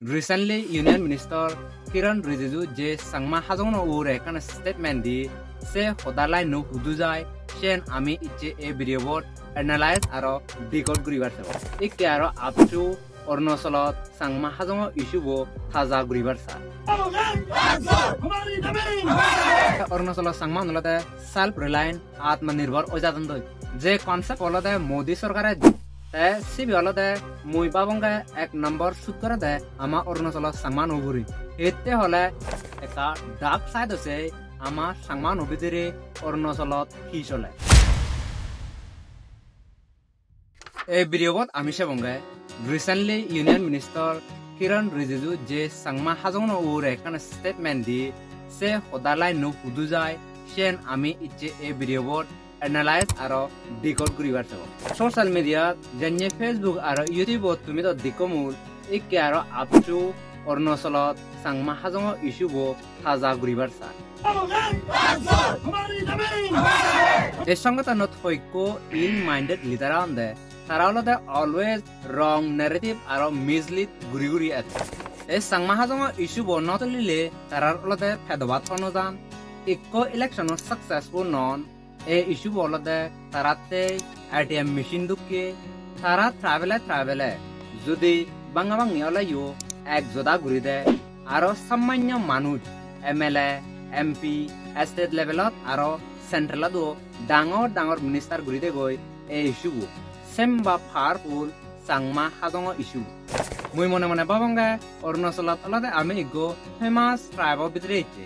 Recently, Union Minister Kiran Rijiju je sangma hajong ure kan statement di se hodalai no hudujai shen ami iche e video board analyze aro decode guribar sebo. Ikke aro apchu Ornosolot sangma hajong issue bo thaja guribar sa. Ornosolot sangma nolate self reliant atmanirbhar ojadan doi. Je concept olode Modi sarkare তে সিবি হলদে মুই বাবঙ্গে এক নম্বর shoot করে দে আমা অরুণাচল সাংমান উগুরি এতে হলে একটা ডার্ক সাইড আছে আমা সাংমান উবিদিরে অরুণাচলত কি চলে এই ভিডিওত আমি সেবঙ্গে রিসেন্টলি ইউনিয়ন মিনিস্টার কিরণ রিজিজু যে সাংমা হাজং উরে কান স্টেটমেন্ট দি সে হদালাই নু হুদু যায় সেন আমি ইচ্ছে এই ভিডিওত analyze aro decode guribar sebo social media janye Facebook aro YouTube tumi to dikomul ikke aro apchu ornosolot sangma hajong issue bo thaja guribar sa এই সংগঠনত হইকো ইন মাইন্ডেড লিডার আনদে তারা হলদে অলওয়েজ রং নারেটিভ aro mislead guri আছে এই sangma hajong issue bo নতলিলে তারার হলদে ফেদবাদ অনুদান eco election successful non এই ইস্যু বলতে তারাতে ATM মেশিন দুকে তারা ট্রাভেলে যদি বাংলাবাংনি অলাইও এক জোদা ঘুরি দেয় আরো সামান্য মানুষ MLA MP স্টেট লেভেলত আরো সেন্ট্রালত ডাঙর মিনিস্টার ঘুরি দে গই এই ইস্যু সেম বা পাওয়ারফুল সাংমা হাজং ইস্যু মুই মনে বাবঙ্গে অরুণাচলত অলতে আমি ইগো ফেমাস ট্রাইব ভিতরে ইচ্ছে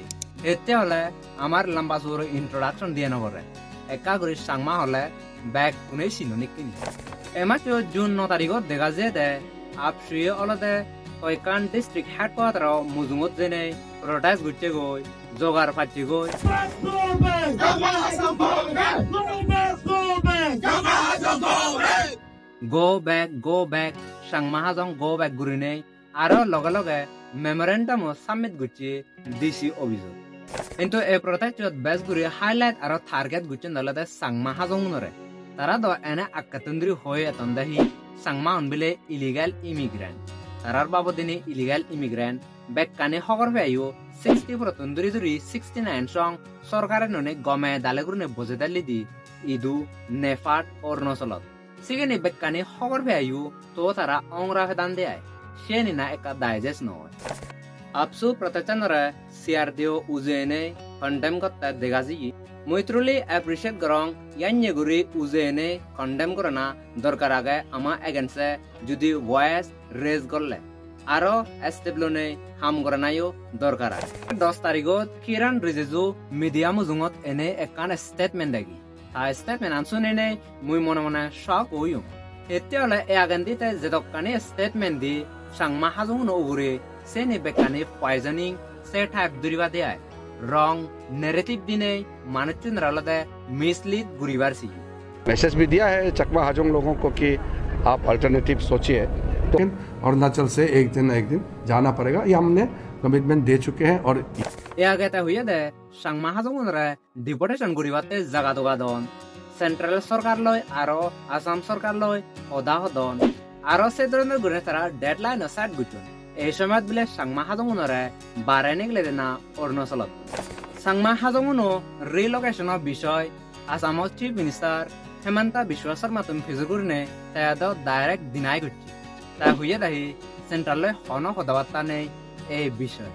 এতে হলে আমার লম্বা সুর ইন্ট্রোডাকশন দিয়ে নগরে একা করে সাংমা হলে ব্যাগ কোনে সিননি কিনি এমাত্র জুন 9 তারিখত দেখা যে দে আপসুয়ে অলতে কয়কান ডিস্ট্রিক্ট হেডকোয়ার্টার মুজুমত জেনে প্রোটেস্ট গুচ্ছে গই জোগার ফাচ্ছি গই go back Sangma Hajong go back গুরিনে আরো লগে মেমোরেন্ডাম সাবমিট গুচ্ছে ডিসি অভিযোগ কিন্তু এই প্রটেস্টত বেস গুরি হাইলাইট আর টার্গেট গুচন দলতে সাংমা হাজং নরে তারা দ এনে আকাতন্দ্রি হয়ে এতন্দাহি সাংমা অনবিলে ইলিগাল ইমিগ্রেন্ট তারার বাবদিনে ইলিগাল ইমিগ্রেন্ট বেকানে হগর হইও 60 প্রতন্দ্রি দুরি 69 সং সরকারের ননে গমে দালেগুরনে বজেদালি দি ইদু নেফাট অরুণাচলত সিগেনি বেকানে হগর হইও তো তারা অংরা ভেদান দেয় সেনি না একা ডাইজেস্ট নয় আপসু প্রতেচনরে সিআরডিও উজেনে কন্ডেম করতে দেগাজি মুই ট্রুলি অ্যাপ্রিশিয়েট করং ইয়ান্যে গুরি উজেনে কন্ডেম করনা দরকার আগে আমা এগেন্সে যদি ভয়েস রেজ করলে আরো এস্টেবলনে হাম করনায়ও দরকার আগে 10 তারিখত কিরণ রিজিজু মিডিয়া মুজুঙত এনে একান স্টেটমেন্ট দেগি তা স্টেটমেন্ট আনসুনেনে মুই মনে শক হইও এতে হলে এ আগেন্দিতে যেদকানি স্টেটমেন্ট দি সাংমা হাজং নগুরে সেনে বেকানে পয়জনিং से टाइप दुरीवा दे आए रॉन्ग नैरेटिव दिने मानचुन रलदे मिसलीड गुरीवार सी मैसेज भी दिया है चकमा हाजोंग लोगों को कि आप अल्टरनेटिव सोचिए तो अरुणाचल से एक दिन जाना पड़ेगा ये हमने कमिटमेंट दे चुके हैं और ये आगे तक हुई है सांगमा हाजोंग रे डिपोटेशन गुरीवाते जगह दोगा दोन सेंट्रल सरकार लय आरो आसाम सरकार लय ओदा हदन आरो से धरনের গুণে তারা ডেডলাইন সেট গুচুন এই সময়ত বলে সাংমা হাজংনরে বারাইনে গলে না অরুণাচলত সাংমা হাজংনো ৰিলোকেশনৰ বিষয় আসামৰ চিফ মিনিষ্টাৰ হেমন্ত বিশ্ব শৰ্মা তুমি ফিজুগুৰনে তায়াদ ডাইৰেক্ট ডিনাই কৰিছে তা হুয়ে দাহি সেন্ট্ৰালে হন হদাবাতা নেই এই বিষয়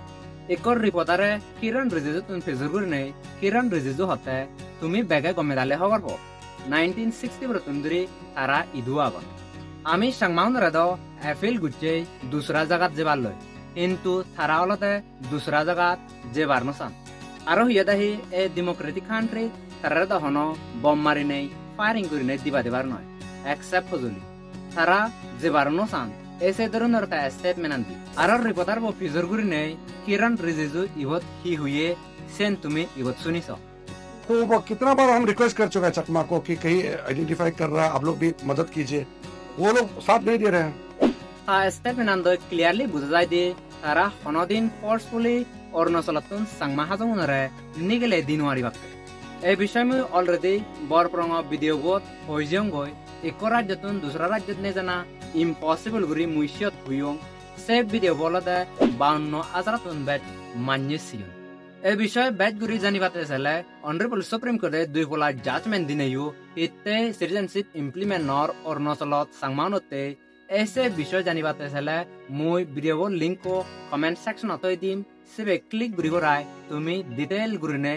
একৰ ৰিপৰ্টাৰে কিৰণ ৰিজিজু তুমি ফিজুগুৰনে কিৰণ ৰিজিজু হতে তুমি বেগে গমেদালে হবৰব 1960 বছৰ তারা ইদু আগন আমি সাংমাউন রেদ এফিল গুচ্ছে দুসরা জায়গাত যেবার লয় কিন্তু তারা হলতে দুসরা জায়গাত যেবার নসান আরো হিয়া দাহি এ ডেমোক্রেটিক কান্ট্রি তারা দহন বম মারি নেই ফায়ারিং করি নেই দিবা দেবার নয় একসেপ্ট ফজলি তারা যেবার নসান এসে ধরনের তা স্টেটমেন্ট আনতি আরো রিপোর্টার ও ফিজর করি নেই কিরণ রিজিজু ইবত হি হুয়ে সেন তুমি ইবত শুনিছ तो वो कितना बार हम रिक्वेस्ट कर चुके हैं चकमा को कि कहीं आइडेंटिफाई कर रहा है आप लोग भी मदद कीजिए वो लोग साथ नहीं दे रहे हैं তা স্টেটমেন্ট আনদ ক্লিয়ারলি বুঝা যায় দি তারা হনদিন ফোর্সফুলি অরুণাচলতুন সাংমা হাজংনরে নিগেলে দিনওয়ারি বাকে এই বিষয় মই অলরেডি বরপ্রং ভিডিও বোত হইজং গই এক রাজ্যতুন দুসরা রাজ্যত নে জানা ইম্পসিবল গুরি মুইশত হুইং সে ভিডিও বলতে 52,000 বেট মানিয়েছিল এই বিষয়ে বেট গুরি জানিবাতে চাইলে অনারেবল সুপ্রিম কোর্টে 2 পোলা জাজমেন্ট দিনেও ইতে সিটিজেনশিপ ইমপ্লিমেন্ট নর অরুণাচলত সাংমানতে এসে বিষয় জানিবাতে চাইলে মই ভিডিও লিঙ্ক কমেন্ট সেকশনত দিম সেবে ক্লিক গুরি করাই তুমি ডিটেল গুরি নে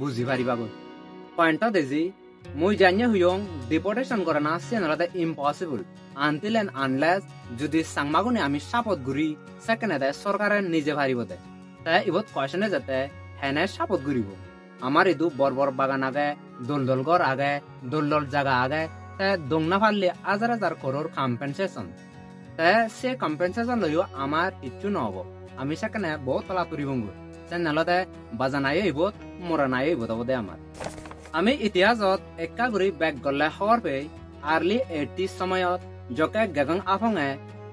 বুঝি পারিবা গো পয়েন্ট দেজি মই জানিয়ে হুয়ং ডিপোর্টেশন করে না সেনলাতে ইম্পসিবল আনটিল এন্ড আনলেস যদি সাংমাগুনে আমি সাপত গুরি সেকেন্ডে সরকারে নিজে পারিব দে তাই ইবত কোয়েশনে যাতে হেনে সাপত গুরিব আমার ইদু বড় বাগান আগে দোল ঘর আগে দোল জায়গা আগে তে দংনা ফাললে 1,000 করোড় কম্পেনসেশন তে সে কম্পেনসেশন লইও আমার ইচ্ছু নহব আমি সেখানে বহুত তলা তুরিবঙ্গু সে নালতে বাজানাই ইবত মরানাই ইবত দে আমার আমি ইতিহাসত একা গুৰি বেক গলে হওয়ার পে আর্লি 80s সময়ত জকে গগং আফঙে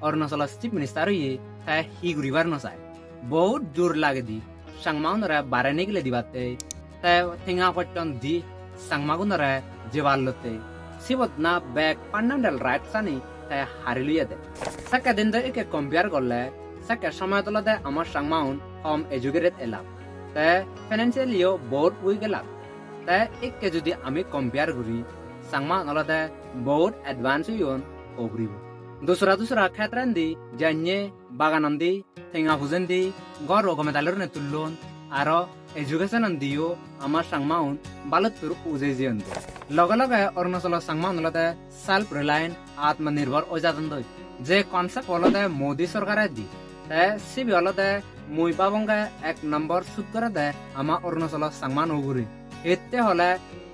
অরুণাচল চিফ মিনিস্টার হয়ে তাই হি ঘুরিবার নচায় বহুত জোর লাগে দি সাংমাগুনরে বারে নিগলে দিবাতে তাই ঠেঙা পট্টন দি সাংমাগুনরে জেবালতে সিবত না বেক ফান্ডামেন্টাল রাইট সানি তাই হারি লইয়া দে সাকা দিন একে কম্পেয়ার করলে সাকা সময় তলতে আমার সাংমাউন কম এজুকেটেড এলাম তাই ফাইন্যান্সিয়ালিও বহুত উই গেলাম তাই একে যদি আমি কম্পেয়ার করি সাংমা নলতে বহুত এডভান্স হইন ওগরিব দুসরা ক্ষেত্রেন দি জানিয়ে বাগানন দি ঠেঙা ফুজেন দি গড় রকমেদালের নে তুললন আর এডুকেশন দিও আমার সাংমাউন বালতুর উজে জিয়ন লগে লগে অরুণাচল সাংমা নলতে সেলফ রিলায়েন্ট আত্মনির্ভর ওজাদন দই যে কনসেপ্ট হলতে মোদী সরকারে দি তাই সিবি হলতে মুই পাবঙ্গে 1 নম্বর সুদ করে দে আমার অরুণাচল সাংমান ওগুরি এতে হলে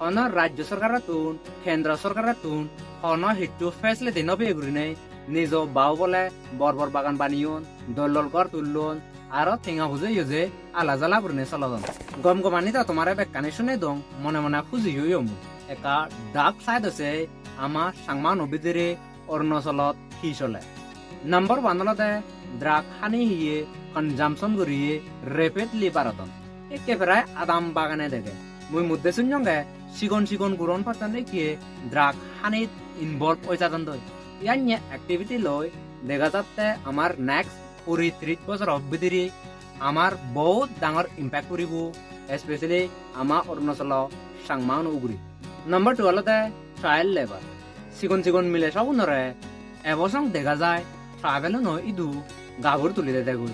অন রাজ্য সরকারের তুন কেন্দ্র সরকারের তুন অন হিটু ফেসিলিটি নবে গুরিনে নিজ বাউ বলে বড় বাগান বানিয়ন দোল ঘর তুললন আর ঠেঙা বুঝে ইউজে আলা জ্বালা গুরিনে চলন গম গমানি তো তোমার বেকানি শুনে দং মনে মনে খুঁজি হইম একা ডাক সাইড আছে আমার সাংমা নবীদের অরুণাচলত কি চলে নম্বর 1 ড্রাগ হানি হিয়ে কনজামশন করিয়ে রেপিডলি বাড়তন একে প্রায় আদাম বাগানে দেখে মুই মধ্যে শুনজঙ্গে সিগন গুরন পাতান দেখিয়ে ড্রাগ হানিত ইনভলভ হয়ে যাতন দই ইয়ান্য অ্যাক্টিভিটি লই দেখা যাচ্ছে আমার নেক্সট 30 বছর অবধিরে আমার বহুত ডাঙর ইম্প্যাক্ট করিব স্পেশালি আমার অরুণাচল সাংমাউন উগুরি নম্বর 2 হলতে ট্রায়াল লেবার সিগন মিলে সব নরে এবছর দেখা যায় ট্রাভেলও নয় ইদু গাভর তুলি দে দেখুন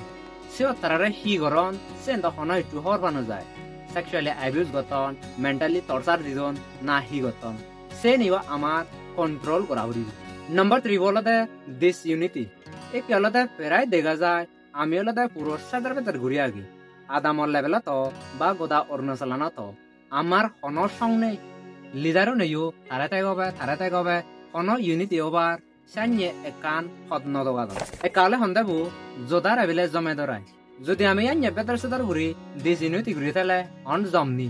সে তারারে হি গরন সে তখন একটু হর বানো যায় সেক্সুয়ালি অ্যাবিউজ গতন মেন্টালি টর্চার দিজন না হি গতন সে নিবা আমার কন্ট্রোল করা হরিব নম্বর 3 বলতে দিস ইউনিটি এক হলতে প্রায় দেখা যায় আমি হলতে পুরো সাদার ভেতর ঘুরি আগি আদামর লেভেল তো বা গোদা অরুণাচলানা তো আমার হনর সঙ্গে লিডারও নেইও তারে গবে হন ইউনিটি ওভার সান্যে একান হদন দগাদন একালে হন্দেবু জোদার এবিলে জমে ধরায় যদি আমি আন্য বেতার সেদার ঘুরি দিস ইউনিটি ঘুরি থাকলে অন জমনি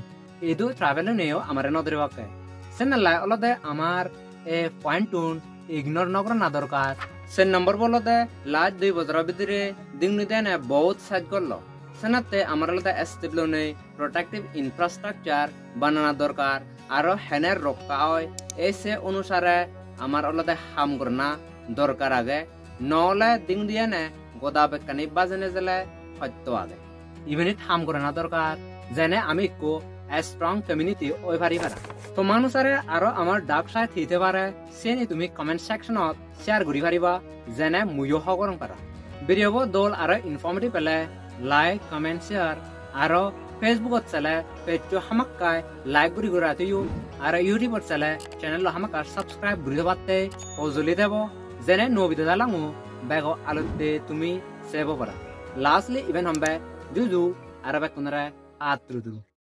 এদু ট্রাভেলও নেইও আমার নদীর বাকে সেনালাই অলদে আমার এ পয়েন্ট টুন ইগনোর নকরা না দরকার সে নম্বর বলতে লাস্ট 2 বছর ভিতরে দিননিতে নে বহুত সাহায্য করলো সেনাতে আমার অলদে স্টেবল নেই প্রোটেক্টিভ ইনফ্রাস্ট্রাকচার বানানো দরকার আর হেনের রক্ষা হয় এসে অনুসারে আমার অলদে হাম করনা দরকার আগে নহলে দিন দিয়ে নে গোদা বেকানি বাজনে জেলে সত্য আগে ইভেনিট হাম করে না দরকার যেনে আমি কো স্ট্রং কমিউনিটি ওই পারি পারা তো মানুষারে আরো আমার ডাক সাইড হিতে পারে সেনি তুমি কমেন্ট সেকশনত শেয়ার করি পারিবা যেনে মুয়ো হগরং পারা ভিডিও দোল আর ইনফরমেটিভ পেলে লাইক কমেন্ট শেয়ার আর ফেসবুকত চলে পেজটো হামাক্কাই লাইক করি গরাতেও আর ইউটিউবত চলে চ্যানেল হামাক্কা সাবস্ক্রাইব করি দেবাতে ও জলি দেব যেনে নো ভিডিও দালাঙো বেগ আলুতে তুমি সেভ পারা লাস্টলি ইভেন হম্বে জুজু আর বেকুনরে আত্রুদু